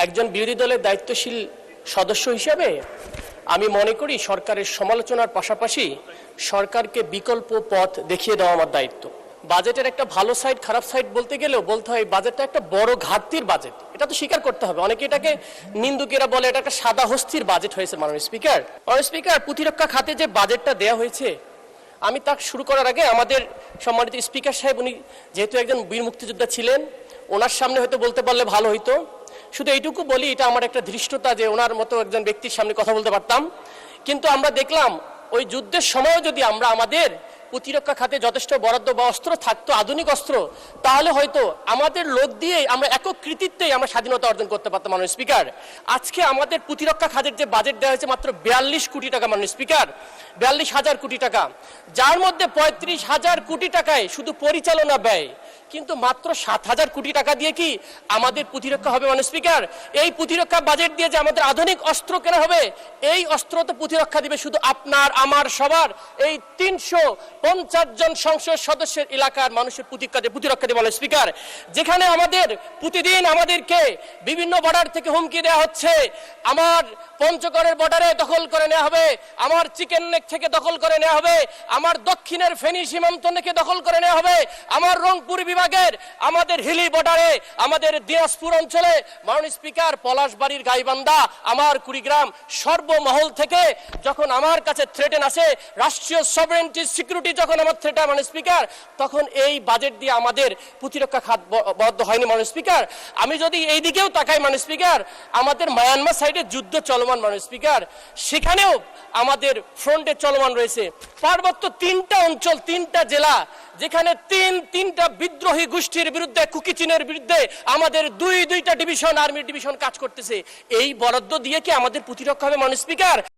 একজন বিরোধী দলের দায়িত্বশীল সদস্য হিসেবে আমি মনে করি সরকারের সমালোচনার পাশাপাশি সরকারকে বিকল্প পথ দেখিয়ে দেওয়া আমার দায়িত্ব। বাজেটের একটা ভালো সাইড খারাপ সাইড বলতে গেলেও বলতে হয় বাজেটটা একটা বড় ঘাটতির বাজেট, এটা তো স্বীকার করতে হবে। অনেকে এটাকে নিন্দুকেরা বলে এটা একটা সাদা হস্তির বাজেট হয়েছে। মাননীয় স্পিকার, প্রতিরক্ষা খাতে যে বাজেটটা দেওয়া হয়েছে, আমি তা শুরু করার আগে আমাদের সম্মানিত স্পিকার সাহেব, উনি যেহেতু একজন বীর মুক্তিযোদ্ধা ছিলেন, ওনার সামনে হয়তো বলতে পারলে ভালো হইতো। শুধু এইটুকু বলি, এটা আমার একটা ধৃষ্টতা যে ওনার মতো একজন ব্যক্তির সামনে কথা বলতে পারতাম। কিন্তু আমরা দেখলাম ওই যুদ্ধের সময়ও যদি আমরা আমাদের প্রতিরক্ষা খাতে যথেষ্ট বরাদ্দ বা অস্ত্র থাকতো, আধুনিক অস্ত্র, তাহলে হয়তো আমাদের লোক দিয়ে আমরা একক কৃতিত্বেই আমরা স্বাধীনতা অর্জন করতে পারতাম। মাননীয় স্পিকার, আজকে আমাদের প্রতিরক্ষা খাতের যে বাজেট দেওয়া হয়েছে মাত্র 42 কোটি টাকা। মাননীয় স্পিকার, 42,000 কোটি টাকা, যার মধ্যে 35,000 কোটি টাকায় শুধু পরিচালনা ব্যয়, কিন্তু মাত্র 7,000 কোটি টাকা দিয়ে কি আমাদের প্রতিরক্ষা হবে? মাননীয় স্পিকার, এই প্রতিরক্ষা বাজেট দিয়ে যে আমাদের আধুনিক অস্ত্র কেনা হবে, এই অস্ত্র তো প্রতিরক্ষা দিবে শুধু আপনার আমার সবার এই 350 জন সংসদ সদস্যের এলাকার মানুষের প্রতিরক্ষা দেবে। মাননীয় স্পিকার, যেখানে আমাদের প্রতিদিন আমাদেরকে বিভিন্ন বর্ডার থেকে হুমকি দেওয়া হচ্ছে, আমার পঞ্চগড়ের বর্ডারে দখল করে নেওয়া হবে, আমার চিকেন নেক থেকে দখল করে নেওয়া হবে, আমার দক্ষিণের ফেনী সীমান্ত থেকে দখল করে নেওয়া হবে, আমার রংপুর বিভাগের আমাদের হিলি বর্ডারে, আমাদের দিনাজপুর অঞ্চলে মাননীয় স্পিকার পলাশবাড়ির গাইবান্ধা, আমার কুড়িগ্রাম, সর্বমহল থেকে যখন আমার কাছে থ্রেটেন আসে, রাষ্ট্রীয় সভরেন্টি সিকিউরিটি যখন আমার থ্রেটা, মাননীয় স্পিকার, তখন এই বাজেট দিয়ে আমাদের প্রতিরক্ষা খাত বরাদ্দ হয়নি। মাননীয় স্পিকার, আমি যদি এই দিকেও তাকাই, মাননীয় স্পিকার, আমাদের মায়ানমার সাইডে যুদ্ধ চলমান। মাননীয় স্পিকার, সেখানেও আমাদের ফ্রন্টে চলমান রয়েছে। পার্বত্য 3টা অঞ্চল, 3টা জেলা, যেখানে তিনটা বিদ্রোহী গোষ্ঠীর বিরুদ্ধে, কুকি চীনের বিরুদ্ধে আমাদের দুইটা ডিভিশন, আর্মি ডিভিশন কাজ করতেছে। এই বরাদ্দ দিয়ে কি আমাদের প্রতিরক্ষা হবে? মাননীয় স্পিকার,